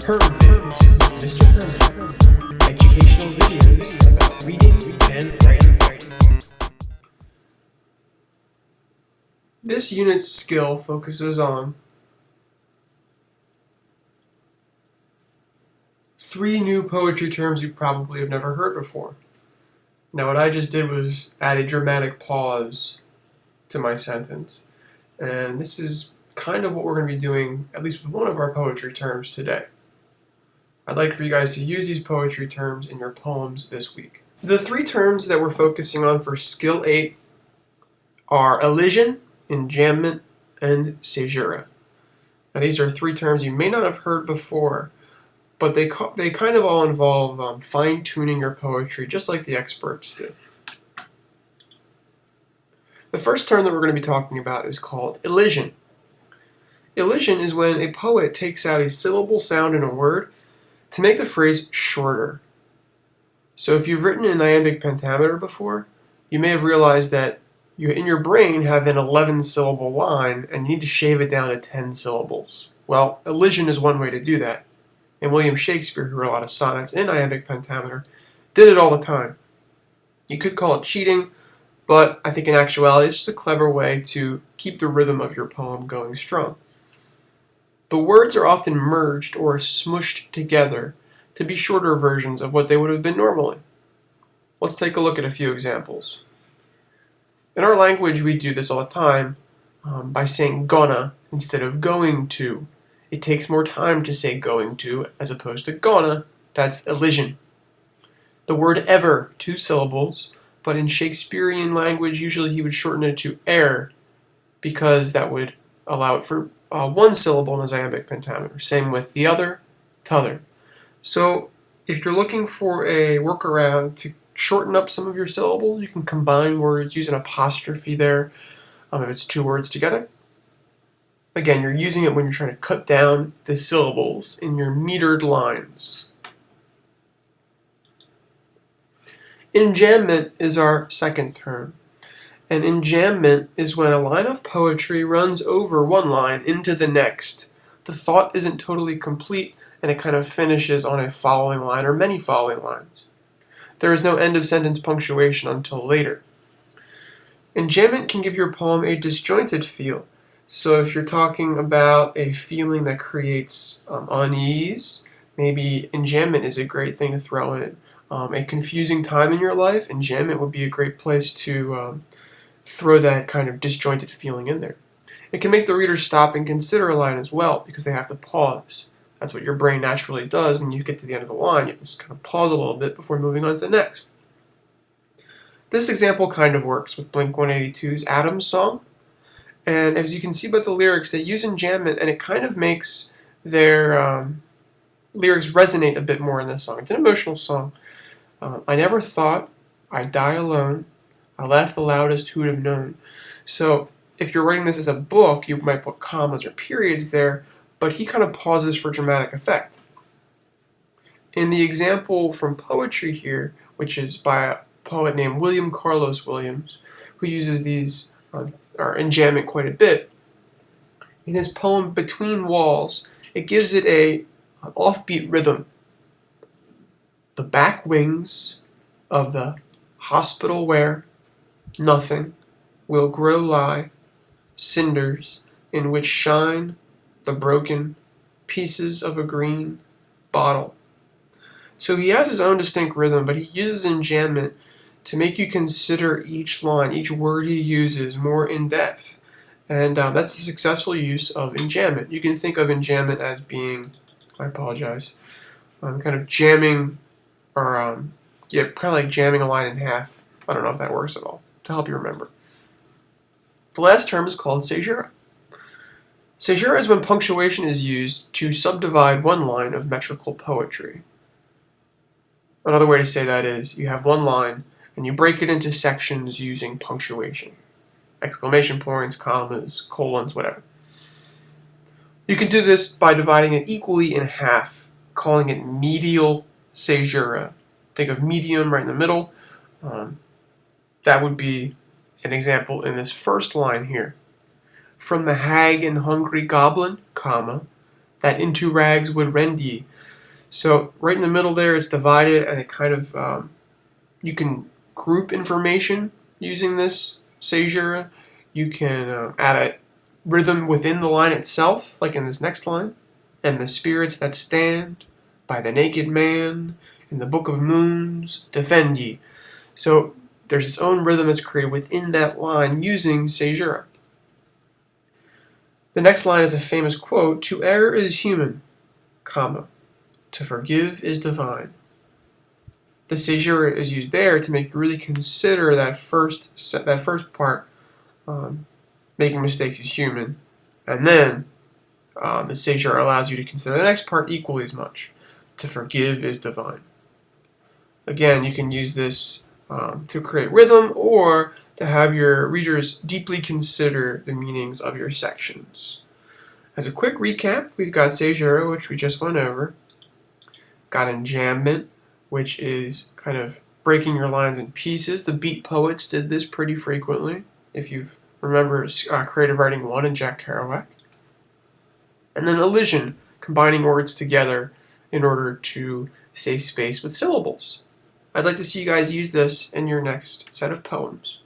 Hermvids with Mr. Hermit. Educational videos about reading and writing. This unit's skill focuses on 3 new poetry terms you probably have never heard before. Now what I just did was add a dramatic pause to my sentence, and this is kind of what we're going to be doing, at least with one of our poetry terms today. I'd like for you guys to use these poetry terms in your poems this week. The 3 terms that we're focusing on for Skill 8 are Elision, Enjambment, and Caesura. Now these are 3 terms you may not have heard before, but they kind of all involve fine-tuning your poetry, just like the experts do. The first term that we're going to be talking about is called elision. Elision is when a poet takes out a syllable sound in a word to make the phrase shorter. So if you've written in iambic pentameter before, you may have realized that you in your brain have an 11-syllable line and you need to shave it down to 10 syllables. Well, elision is one way to do that. And William Shakespeare, who wrote a lot of sonnets in iambic pentameter, did it all the time. You could call it cheating, but I think in actuality it's just a clever way to keep the rhythm of your poem going strong. The words are often merged or smushed together to be shorter versions of what they would have been normally. Let's take a look at a few examples. In our language, we do this all the time by saying gonna instead of going to. It takes more time to say going to as opposed to gonna. That's elision. The word ever, 2 syllables, but in Shakespearean language, usually he would shorten it to er because that would allow it for 1 syllable in his iambic pentameter. Same with the other, t'other. So if you're looking for a workaround to shorten up some of your syllables, you can combine words, use an apostrophe there if it's 2 words together. Again, you're using it when you're trying to cut down the syllables in your metered lines. Enjambment is our second term. An enjambment is when a line of poetry runs over one line into the next. The thought isn't totally complete, and it kind of finishes on a following line or many following lines. There is no end of sentence punctuation until later. Enjambment can give your poem a disjointed feel. So if you're talking about a feeling that creates unease, maybe enjambment is a great thing to throw in. A confusing time in your life, enjambment would be a great place to throw that kind of disjointed feeling in there. It can make the reader stop and consider a line as well, because they have to pause. That's what your brain naturally does when you get to the end of a line. You have to kind of pause a little bit before moving on to the next. This example kind of works with Blink-182's Adam's Song. And as you can see by the lyrics, they use enjambment, and it kind of makes their lyrics resonate a bit more in this song. It's an emotional song. I never thought I'd die alone. I laughed the loudest who'd have known. So if you're writing this as a book, you might put commas or periods there, but he kind of pauses for dramatic effect. In the example from poetry here, which is by a poet named William Carlos Williams, who uses these enjambment quite a bit, in his poem Between Walls, it gives it an offbeat rhythm. The back wings of the hospital where nothing will grow lie, cinders in which shine the broken pieces of a green bottle. So he has his own distinct rhythm, but he uses enjambment to make you consider each line, each word he uses more in depth. And that's a successful use of enjambment. You can think of enjambment as being, I apologize, kind of jamming, or kind of like jamming a line in half. I don't know if that works at all, to help you remember. The last term is called Caesura. Caesura is when punctuation is used to subdivide one line of metrical poetry. Another way to say that is you have one line and you break it into sections using punctuation. Exclamation points, commas, colons, whatever. You can do this by dividing it equally in half, calling it medial Caesura. Think of medium right in the middle. That would be an example in this first line here. From the hag and hungry goblin comma, that into rags would rend ye. So right in the middle there, it's divided, and it kind of, you can group information using this Caesura. You can add a rhythm within the line itself, like in this next line. And the spirits that stand by the naked man in the book of moons defend ye. So there's its own rhythm that's created within that line using Caesura. The next line is a famous quote, "To err is human, comma, to forgive is divine." The Caesura is used there to make you really consider that first part. Making mistakes is human, and then the Caesura allows you to consider the next part equally as much. To forgive is divine. Again, you can use this to create rhythm, or to have your readers deeply consider the meanings of your sections. As a quick recap, we've got Caesura, which we just went over. Got Enjambment, which is kind of breaking your lines in pieces. The beat poets did this pretty frequently, if you've remembered Creative Writing 1 and Jack Kerouac. And then elision, combining words together in order to save space with syllables. I'd like to see you guys use this in your next set of poems.